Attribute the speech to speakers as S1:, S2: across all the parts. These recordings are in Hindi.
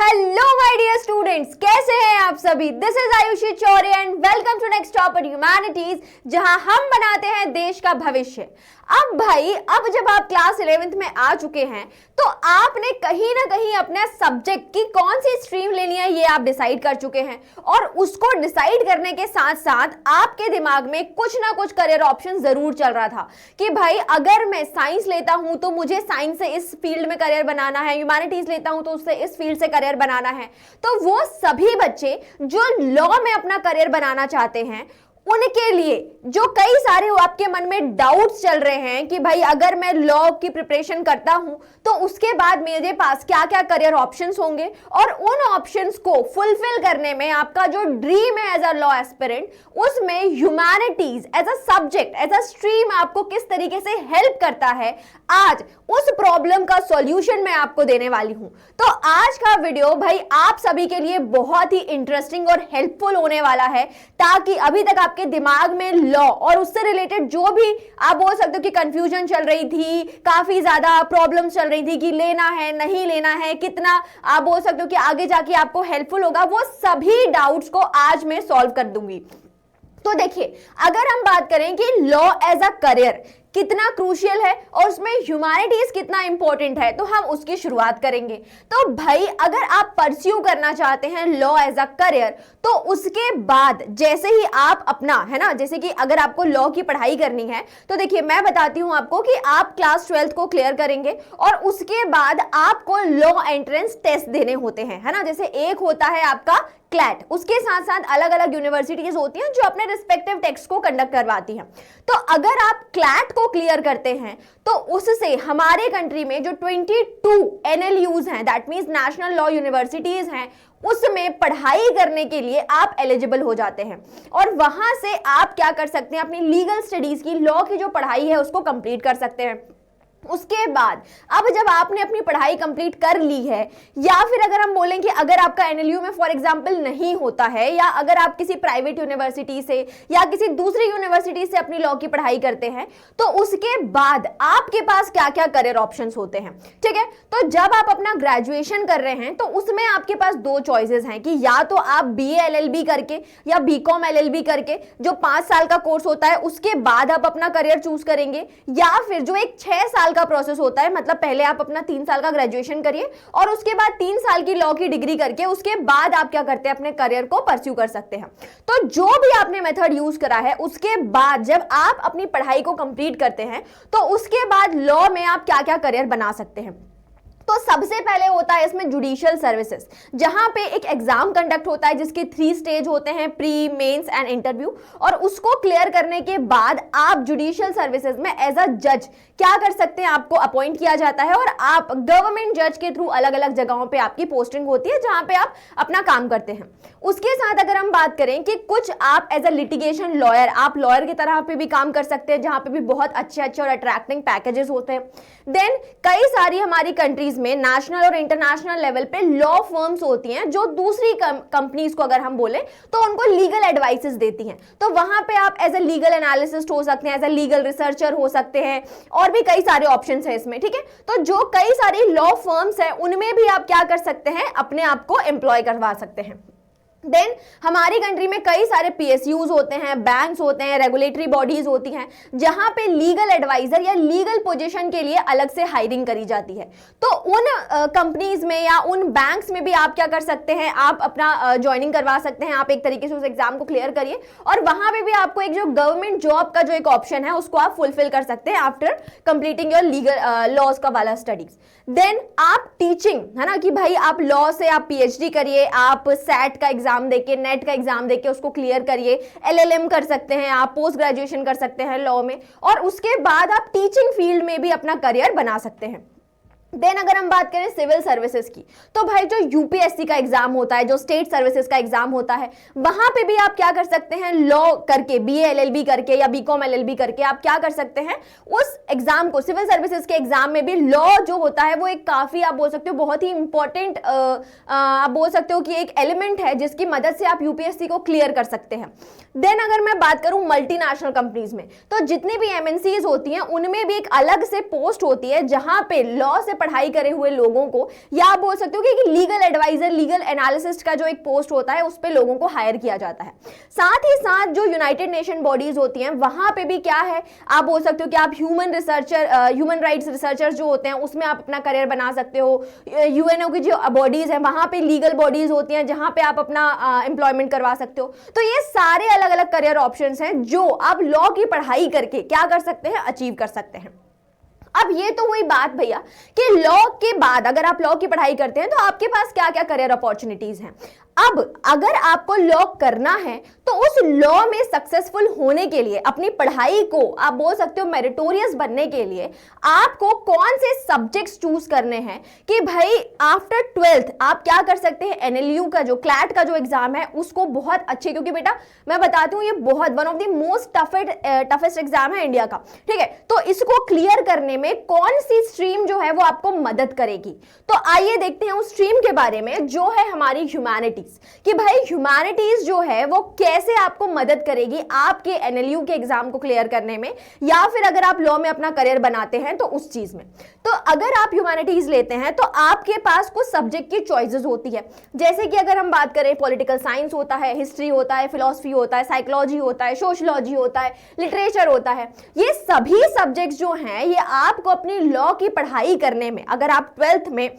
S1: हेलो माय डियर स्टूडेंट्स, कैसे हैं आप सभी। This is Ayushi Chaure and welcome to next topic humanities, जहां हम बनाते हैं देश का भविष्य। अब भाई, अब जब आप क्लास 11th में आ चुके हैं तो आपने कहीं ना कहीं अपने सब्जेक्ट की कौन सी स्ट्रीम लेनी है ये आप डिसाइड कर चुके हैं, और उसको डिसाइड करने के साथ साथ आपके दिमाग में कुछ ना कुछ करियर ऑप्शन जरूर चल रहा था कि भाई अगर मैं साइंस लेता हूं तो मुझे साइंस से इस फील्ड में करियर बनाना है, ह्यूमैनिटीज लेता हूं तो उससे इस फील्ड से करियर बनाना है। तो वो सभी बच्चे जो लॉ में अपना करियर बनाना चाहते हैं उनके लिए जो कई सारे आपके मन में डाउट्स चल रहे हैं कि भाई अगर मैं लॉ की प्रिपरेशन करता हूं तो उसके बाद मेरे पास क्या क्या करियर ऑप्शंस होंगे, और उन ऑप्शंस को फुलफिल करने में आपका जो ड्रीम है एज अ लॉ एस्पिरेंट, उसमें humanities as a subject as a stream आपको किस तरीके से हेल्प करता है, आज उस प्रॉब्लम का सॉल्यूशन मैं आपको देने वाली हूं। तो आज का वीडियो भाई आप सभी के लिए बहुत ही इंटरेस्टिंग और हेल्पफुल होने वाला है, ताकि अभी तक आपके दिमाग में लॉ और उससे रिलेटेड जो भी आप बोल सकते हो कि कंफ्यूजन चल रही थी, काफी ज्यादा प्रॉब्लम्स चल रही थी कि लेना है नहीं लेना है, कितना आप बोल सकते हो कि आगे जाके आपको हेल्पफुल होगा, वो सभी डाउट्स को आज मैं सॉल्व कर दूंगी। तो देखिए, अगर हम बात करें कि लॉ एज अ करियर कितना क्रूशियल है और उसमें ह्यूमैनिटीज कितना इंपॉर्टेंट है, तो हम उसकी शुरुआत करेंगे। तो भाई अगर आप परस्यू करना चाहते हैं लॉ एज अ करियर, तो उसके बाद जैसे ही आप अपना है ना, जैसे कि अगर आपको लॉ की पढ़ाई करनी है तो देखिए मैं बताती हूं आपको कि आप क्लास 12th को क्लियर करेंगे और उसके बाद आपको लॉ एंट्रेंस टेस्ट देने होते हैं, है ना। जैसे एक होता है आपका क्लैट, उसके साथ साथ अलग अलग यूनिवर्सिटीज होती हैं जो अपने रिस्पेक्टिव टेस्ट को कंडक्ट करवाती हैं। तो अगर आप क्लैट को क्लियर करते हैं तो उससे हमारे कंट्री में जो 22 NLUs हैं, that means national law universities हैं, उसमें पढ़ाई करने के लिए आप एलिजिबल हो जाते हैं, और वहां से आप क्या कर सकते हैं, अपनी लीगल स्टडीज की लॉ की जो पढ़ाई है उसको कंप्लीट कर सकते हैं। उसके बाद अब जब आपने अपनी पढ़ाई कंप्लीट कर ली है, या फिर अगर हम बोलें कि अगर आपका एनएलयू में फॉर एग्जांपल नहीं होता है, या अगर आप किसी प्राइवेट यूनिवर्सिटी से या किसी दूसरी यूनिवर्सिटी से अपनी लॉ की पढ़ाई करते हैं, तो उसके बाद आपके पास क्या क्या करियर ऑप्शंस होते हैं, ठीक है। तो जब आप अपना ग्रेजुएशन कर रहे हैं तो उसमें आपके पास दो चॉइसेस हैं कि या तो आप BA LLB करके या BCom LLB करके जो 5 साल का कोर्स होता है उसके बाद आप अपना करियर चूज करेंगे, या फिर जो एक 6 साल का प्रोसेस होता है, मतलब पहले आप अपना 3 साल का ग्रेजुएशन करिए और उसके बाद 3 साल की लॉ की डिग्री करके उसके बाद आप क्या करते हैं, अपने करियर को परस्यू कर सकते हैं। तो जो भी आपने मेथड यूज करा है, उसके बाद जब आप अपनी पढ़ाई को कंप्लीट करते हैं तो उसके बाद लॉ में आप क्या क्या करियर बना सकते हैं। तो सबसे पहले होता है इसमें जुडिशियल सर्विसेज, जहां पे एक एग्जाम कंडक्ट होता है जिसके 3 स्टेज होते हैं, प्री, मेंस एंड इंटरव्यू, और उसको क्लियर करने के बाद आप जुडिशियल सर्विसेज में एज अ जज क्या कर सकते हैं, आपको अपॉइंट किया जाता है और आप गवर्नमेंट जज के थ्रू अलग अलग जगहों पे आपकी पोस्टिंग होती है जहां पे आप अपना काम करते हैं। उसके साथ अगर हम बात करें कि कुछ आप एज अ लिटिगेशन लॉयर, आप लॉयर की तरह पे भी काम कर सकते हैं, जहां पे भी बहुत अच्छे अच्छे और अट्रैक्टिंग पैकेजेस होते हैं। देन कई सारी हमारी कंट्रीज में नेशनल और इंटरनेशनल लेवल पे लॉ फर्म्स होती हैं जो दूसरी कंपनीज को अगर हम बोले तो उनको लीगल एडवाइसेस देती हैं। तो वहां पे आप एज अ लीगल एनालिसिस्ट हो सकते हैं, एज अ लीगल रिसर्चर हो सकते हैं, और भी कई सारे ऑप्शंस हैं इसमें, ठीक है। तो जो कई सारी लॉ फर्म्स हैं उनमें भी आप क्या कर सकते हैं, अपने आप को एम्प्लॉय करवा सकते हैं। देन हमारी कंट्री में कई सारे PSUs होते हैं, बैंक्स होते हैं, रेगुलेटरी बॉडीज होती हैं, जहां पे लीगल एडवाइजर या लीगल पोजीशन के लिए अलग से हायरिंग करी जाती है। तो उन कंपनीज में या उन बैंक्स में भी आप क्या कर सकते हैं, आप अपना ज्वाइनिंग करवा सकते हैं। आप एक तरीके से उस एग्जाम को क्लियर करिए और वहां पे भी आपको एक जो गवर्नमेंट जॉब का जो एक ऑप्शन है उसको आप फुलफिल कर सकते हैं after completing your legal laws का वाला स्टडीज। देन आप टीचिंग, है ना, कि भाई आप लॉ से आप PhD करिए, आप SAT का एग्जाम देके, नेट का एग्जाम देके उसको क्लियर करिए, LLM कर सकते हैं, आप पोस्ट ग्रेजुएशन कर सकते हैं लॉ में, और उसके बाद आप टीचिंग फील्ड में भी अपना करियर बना सकते हैं। देन अगर हम बात करें सिविल सर्विसेज की, तो भाई जो UPSC का एग्जाम होता है, जो स्टेट सर्विसेज का एग्जाम होता है, वहां पे भी आप क्या कर सकते हैं, लॉ करके, BA LLB करके या BCom LLB करके आप क्या कर सकते हैं, उस एग्जाम को, सिविल सर्विसेज के एग्जाम में भी लॉ जो होता है वो एक काफी आप बोल सकते हो बहुत ही इंपॉर्टेंट आप बोल सकते हो कि एक एलिमेंट है जिसकी मदद से आप UPSC को क्लियर कर सकते हैं। देन अगर मैं बात करूं मल्टीनेशनल कंपनीज में, तो जितनी भी MNCs होती हैं उनमें भी एक अलग से पोस्ट होती है जहां पे लॉ से पढ़ाई करे हुए लोगों को, या आप बोल सकते हो कि लीगल एडवाइजर, लीगल एनालिसिस्ट का जो एक पोस्ट होता है उस पे लोगों को हायर किया जाता है। साथ ही साथ जो यूनाइटेड नेशन बॉडीज होती हैं वहां पे भी क्या है, आप बोल सकते हो कि आप ह्यूमन राइट्स रिसर्चर जो होते हैं उसमें आप अपना करियर बना सकते हो। यूएनओ की जो बॉडीज है वहां पे लीगल बॉडीज होती हैं जहां पे आप अपना एम्प्लॉयमेंट करवा सकते हो। तो ये सारे अलग अलग करियर ऑप्शंस हैं जो आप लॉ की पढ़ाई करके क्या कर सकते हैं, अचीव कर सकते हैं। अब ये तो हुई बात भैया कि लॉ के बाद अगर आप लॉ की पढ़ाई करते हैं तो आपके पास क्या क्या करियर अपॉर्चुनिटीज हैं। अब अगर आपको लॉ करना है तो उस लॉ में सक्सेसफुल होने के लिए, अपनी पढ़ाई को आप बोल सकते हो मेरिटोरियस बनने के लिए, आपको कौन से सब्जेक्ट्स चूज करने हैं कि भाई आफ्टर 12th आप क्या कर सकते हैं, एनएलयू का जो क्लैट का जो एग्जाम है उसको बहुत अच्छे, क्योंकि बेटा मैं बताती हूँ ये बहुत one of the most toughest exam है इंडिया का, ठीक है। तो इसको क्लियर करने में कौन सी स्ट्रीम जो है वो आपको मदद करेगी। तो आइए देखते हैं उस स्ट्रीम के बारे में जो है हमारी ह्यूमैनिटीज, कि भाई ह्यूमैनिटीज जो है वो कैसे आपको मदद करेगी आपके एनएलयू के एग्जाम को क्लियर करने में, या फिर अगर आप लॉ में अपना करियर बनाते हैं तो उस चीज में। तो अगर आप ह्यूमैनिटीज लेते हैं तो आपके पास कुछ सब्जेक्ट की चॉइसेस होती है, जैसे कि अगर हम बात करें पॉलिटिकल साइंस होता है, हिस्ट्री होता है, फिलॉसफी होता है, साइकोलॉजी होता है, सोशियोलॉजी होता है, लिटरेचर होता है। ये सभी सब्जेक्ट्स जो हैं ये आपको अपनी लॉ की पढ़ाई करने में, अगर आप 12th में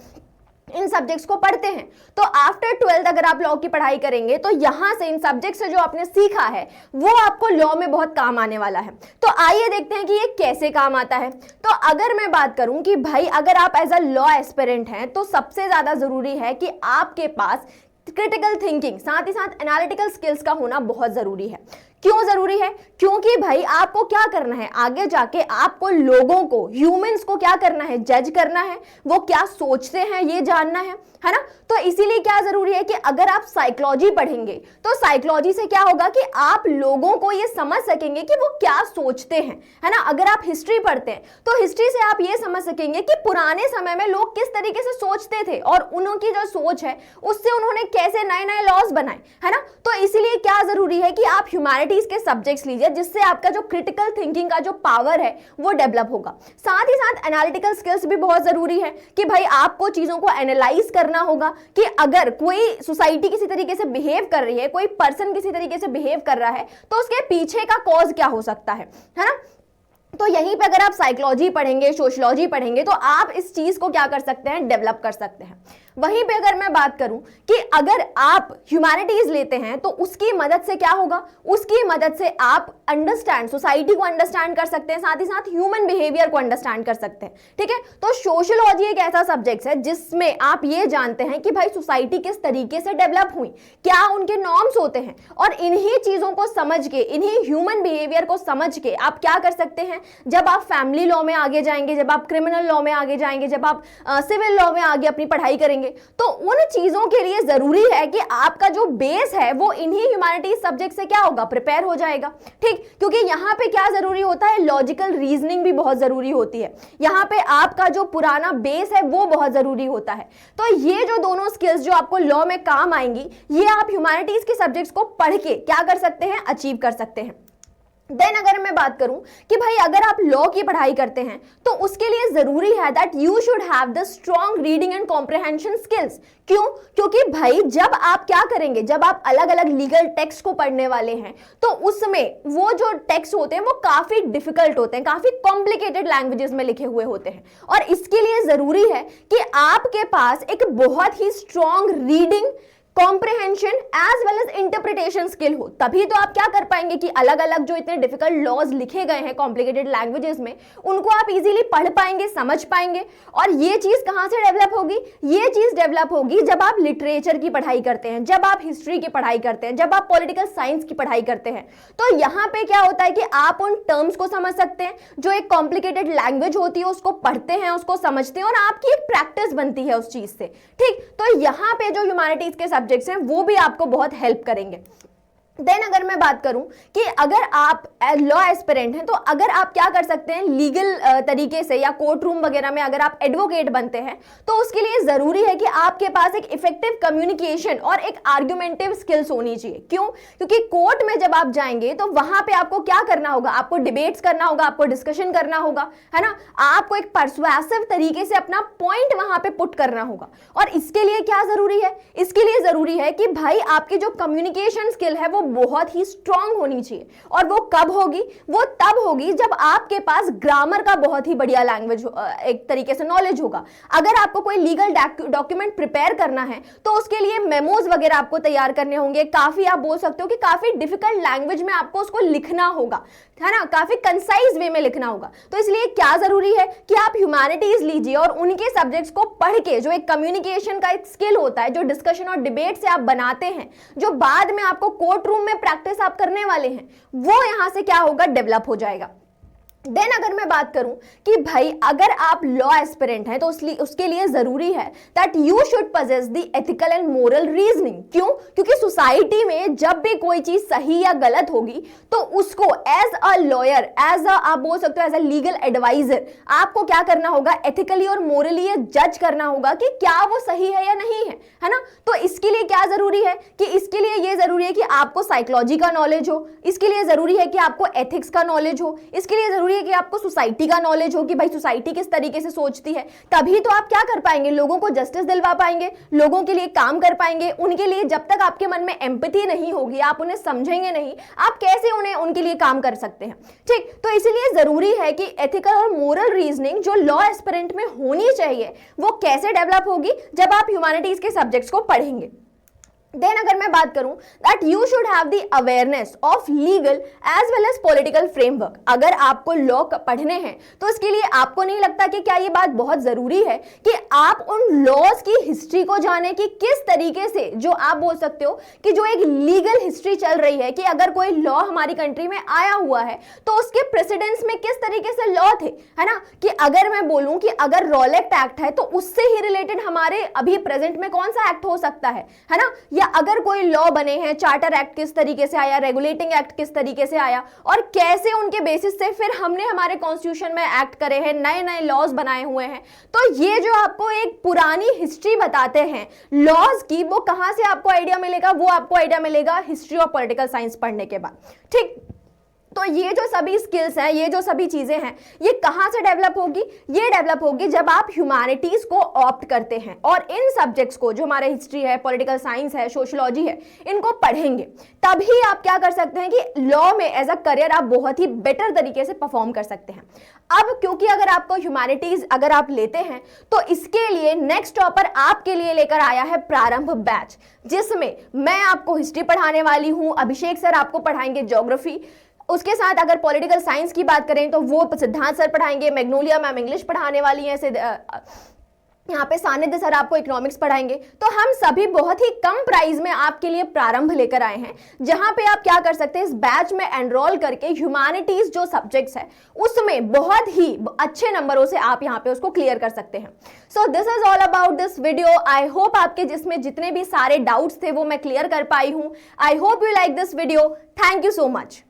S1: इन सब्जेक्ट्स को पढ़ते हैं तो आफ्टर 12th अगर आप लॉ की पढ़ाई करेंगे तो यहां से इन सब्जेक्ट से जो आपने सीखा है वो आपको लॉ में बहुत काम आने वाला है। तो आइए देखते हैं कि ये कैसे काम आता है। तो अगर मैं बात करूं कि भाई अगर आप एज अ लॉ एस्पिरेंट हैं तो सबसे ज्यादा जरूरी है कि आपके पास क्रिटिकल थिंकिंग साथ ही साथ एनालिटिकल स्किल्स का होना बहुत जरूरी है। क्यों जरूरी है? क्योंकि भाई आपको क्या करना है, आगे जाके आपको लोगों को, ह्यूमंस को क्या करना है, जज करना है, वो क्या सोचते हैं ये जानना है ना। तो इसीलिए क्या जरूरी है कि अगर आप साइकोलॉजी पढ़ेंगे तो साइकोलॉजी से क्या होगा कि आप लोगों को ये समझ सकेंगे कि वो क्या सोचते हैं, है ना। अगर आप हिस्ट्री पढ़ते हैं तो हिस्ट्री से आप ये समझ सकेंगे कि पुराने समय में लोग किस तरीके से सोचते थे और उनकी जो सोच है उससे उन्होंने कैसे नए नए लॉज बनाए, है ना। तो इसीलिए क्या जरूरी है कि आप ह्यूमैनिटीज के सब्जेक्ट्स लीजिए जिससे आपका जो क्रिटिकल थिंकिंग का जो पावर है वो डेवलप होगा। साथ ही साथ एनालिटिकल स्किल्स भी बहुत जरूरी है कि भाई आपको चीजों को एनालाइज करना होगा कि अगर कोई सोसाइटी किसी तरीके से बिहेव कर रही है, कोई पर्सन किसी तरीके से बिहेव कर रहा है तो उसके पीछे का कॉज क्या हो सकता है ना। तो यहीं पे अगर आप साइकोलॉजी पढ़ेंगे, सोशियोलॉजी पढ़ेंगे तो आप इस चीज को क्या कर सकते हैं, डेवलप कर सकते हैं। वहीं पे अगर मैं बात करूं कि अगर आप ह्यूमैनिटीज लेते हैं तो उसकी मदद से क्या होगा, उसकी मदद से आप अंडरस्टैंड, सोसाइटी को अंडरस्टैंड कर सकते हैं, साथ ही साथ ह्यूमन बिहेवियर को अंडरस्टैंड कर सकते हैं, ठीक है। तो सोशियोलॉजी एक ऐसा सब्जेक्ट है जिसमें आप ये जानते हैं कि भाई सोसाइटी किस तरीके से डेवलप हुई, क्या उनके नॉर्म्स होते हैं, और इन्हीं चीजों को समझ के, इन्हीं ह्यूमन बिहेवियर को समझ के आप क्या कर सकते हैं, जब आप फैमिली लॉ में आगे जाएंगे, जब आप क्रिमिनल लॉ में आगे जाएंगे, जब आप सिविल लॉ में आगे अपनी पढ़ाई करेंगे, तो उन चीजों के लिए जरूरी है कि आपका जो बेस है वो इन्हीं ह्यूमैनिटीज सब्जेक्ट से क्या होगा, प्रिपेयर हो जाएगा, ठीक। क्योंकि यहां पे क्या जरूरी होता है, लॉजिकल रीजनिंग भी बहुत जरूरी होती है, यहां पे आपका जो पुराना बेस है वो बहुत जरूरी होता है। तो ये जो दोनों स्किल्स जो आपको लॉ में काम आएंगी, ये आप ह्यूमैनिटीज के सब्जेक्ट्स को पढ़ के क्या कर सकते हैं, अचीव कर सकते हैं। देन अगर मैं बात करूं कि भाई अगर आप लॉ की पढ़ाई करते हैं तो उसके लिए जरूरी है that you should have the strong reading and comprehension skills. क्यों? क्योंकि भाई जब आप क्या करेंगे, जब आप अलग अलग लीगल टेक्स्ट को पढ़ने वाले हैं तो उसमें वो जो टेक्स्ट होते हैं वो काफी डिफिकल्ट होते हैं, काफी कॉम्प्लिकेटेड लैंग्वेजेस में लिखे हुए होते हैं, और इसके लिए जरूरी है कि आपके पास एक बहुत ही strong reading, comprehension as well as interpretation skill हो। तभी तो आप क्या कर पाएंगे कि अलग अलग जो इतने डिफिकल्ट लॉज लिखे गए हैं कॉम्प्लिकेटेड लैंग्वेजेस में, उनको आप इजीली पढ़ पाएंगे, समझ पाएंगे। और ये चीज कहां से डेवलप होगी, ये चीज डेवलप होगी जब आप लिटरेचर की पढ़ाई करते हैं, जब आप हिस्ट्री की पढ़ाई करते हैं, जब आप पॉलिटिकल साइंस की पढ़ाई करते हैं। तो यहां पे क्या होता है कि आप उन टर्म्स को समझ सकते हैं, जो एक कॉम्प्लिकेटेड लैंग्वेज होती है उसको पढ़ते हैं, उसको समझते हैं, और आपकी एक प्रैक्टिस बनती है उस चीज से, ठीक। तो यहां पे जो ह्यूमैनिटीज के सब्जेक्ट्स हैं वो भी आपको बहुत हेल्प करेंगे। देन अगर मैं बात करूं कि अगर आप लॉ एस्पिरेंट हैं तो अगर आप क्या कर सकते हैं लीगल तरीके से या कोर्ट रूम वगैरह में अगर आप एडवोकेट बनते हैं तो उसके लिए जरूरी है कि आपके पास एक इफेक्टिव कम्युनिकेशन और एक आर्गुमेंटिव स्किल्स होनी चाहिए। क्यों? क्योंकि कोर्ट में जब आप जाएंगे तो वहां पे आपको क्या करना होगा, आपको डिबेट्स करना होगा, आपको डिस्कशन करना होगा, है ना, आपको एक पर्सुएसिव तरीके से अपना पॉइंट वहां पे पुट करना होगा। और इसके लिए क्या जरूरी है? इसके लिए जरूरी है कि भाई आपकी जो कम्युनिकेशन स्किल है वो बहुत ही स्ट्रांग होनी चाहिए। और वो कब होगी? वो तब होगी जब आपके पास ग्रामर का बहुत ही बढ़िया लैंग्वेज एक तरीके से नॉलेज होगा। अगर आपको कोई लीगल डॉक्यूमेंट प्रिपेयर करना है तो उसके लिए मेमोज वगैरह आपको तैयार करने होंगे, काफी आप बोल सकते हो कि काफी डिफिकल्ट लैंग्वेज में आपको उसको लिखना होगा, है ना, काफी कंसाइज वे में लिखना होगा। तो इसलिए क्या जरूरी है कि आप ह्यूमैनिटीज लीजिए और उनके सब्जेक्ट्स को पढ़ के जो एक कम्युनिकेशन का एक स्किल होता है, जो डिस्कशन और डिबेट से आप बनाते हैं, जो बाद में आपको कोर्ट रूम में प्रैक्टिस आप करने वाले हैं, वो यहां से क्या होगा, डेवलप हो जाएगा। देन अगर मैं बात करूं कि भाई अगर आप लॉ एस्पिरेंट हैं तो उसके लिए जरूरी है that you should possess the ethical and moral reasoning. क्यों? क्योंकि सोसाइटी में जब भी कोई चीज सही या गलत होगी तो उसको as a lawyer, as a आप बोल सकते हो एज अ लीगल एडवाइजर, आपको क्या करना होगा, एथिकली और मोरली ये जज करना होगा कि क्या वो सही है या नहीं है ना। तो इसके लिए क्या जरूरी है कि इसके लिए ये जरूरी है कि आपको साइकोलॉजी का नॉलेज हो, इसके लिए जरूरी है कि आपको एथिक्स का नॉलेज हो, इसके लिए जरूरी है कि आपको सोसाइटी का नॉलेज हो कि भाई सोसाइटी किस तरीके से सोचती है। तभी तो आप क्या कर पाएंगे, लोगों को जस्टिस दिलवा पाएंगे, लोगों के लिए काम कर पाएंगे। उनके लिए जब तक आपके मन में एम्पैथी नहीं होगी, आप उन्हें समझेंगे नहीं, आप कैसे उनके लिए काम कर सकते हैं। ठीक, तो इसलिए जरूरी है कि एथिकल और मोरल रीजनिंग जो लॉ एस्पिरेंट में होनी चाहिए वो कैसे डेवलप होगी, जब आप ह्यूमैनिटीज के सब्जेक्ट्स को पढ़ेंगे। देन अगर मैं बात करूं that you should have the awareness of legal as well as political framework. अगर आपको लॉ पढ़ने हैं तो इसके लिए आपको नहीं लगता कि क्या ये बात बहुत जरूरी है कि आप उन लॉज की हिस्ट्री को जाने कि किस तरीके से, जो आप बोल सकते हो कि जो एक लीगल हिस्ट्री चल रही है कि अगर कोई लॉ हमारी कंट्री में आया हुआ है तो उसके प्रेसिडेंट्स में किस तरीके से लॉ थे, है ना। कि अगर मैं बोलूं कि अगर रॉलेक्ट एक्ट है तो उससे ही रिलेटेड हमारे अभी प्रेजेंट में कौन सा एक्ट हो सकता है ना, या अगर कोई लॉ बने हैं, चार्टर एक्ट किस तरीके से आया, रेगुलेटिंग एक्ट किस तरीके से आया और कैसे उनके बेसिस से फिर हमने हमारे कॉन्स्टिट्यूशन में एक्ट करे हैं, नए नए लॉज बनाए हुए हैं। तो ये जो आपको एक पुरानी हिस्ट्री बताते हैं लॉज की, वो कहां से आपको आइडिया मिलेगा, वो आपको आइडिया मिलेगा हिस्ट्री ऑफ पॉलिटिकल साइंस पढ़ने के बाद। ठीक, तो ये जो सभी स्किल्स हैं, ये जो सभी चीजें हैं, ये कहां से डेवलप होगी? ये डेवलप होगी जब आप ह्यूमैनिटीज को ऑप्ट करते हैं और इन सब्जेक्ट्स को, जो हमारे हिस्ट्री है, पॉलिटिकल साइंस है, सोशियोलॉजी है, इनको पढ़ेंगे। तभी आप क्या कर सकते हैं कि लॉ में एज अ करियर आप बहुत ही बेटर तरीके से परफॉर्म कर सकते हैं। अब क्योंकि अगर आपको ह्यूमैनिटीज अगर आप लेते हैं तो इसके लिए नेक्स्ट टॉपर आपके लिए लेकर आया है प्रारंभ बैच, जिसमें मैं आपको हिस्ट्री पढ़ाने वाली हूं, अभिषेक सर आपको पढ़ाएंगे ज्योग्राफी, उसके साथ अगर पॉलिटिकल साइंस की बात करें तो वो सिद्धांत सर पढ़ाएंगे, मैग्नोलिया मैम इंग्लिश पढ़ाने वाली हैं, यहाँ पे सानिध्य सर आपको इकोनॉमिक्स पढ़ाएंगे। तो हम सभी बहुत ही कम प्राइस में आपके लिए प्रारंभ लेकर आए हैं, जहां पे आप क्या कर सकते हैं, इस बैच में एनरोल करके ह्यूमैनिटीज जो सब्जेक्ट्स है उसमें बहुत ही अच्छे नंबरों से आप यहाँ पे उसको क्लियर कर सकते हैं। So this is all about this video. I hope आपके जिसमें जितने भी सारे डाउट्स थे वो मैं क्लियर कर पाई हूँ। I hope you like this video. Thank you so much.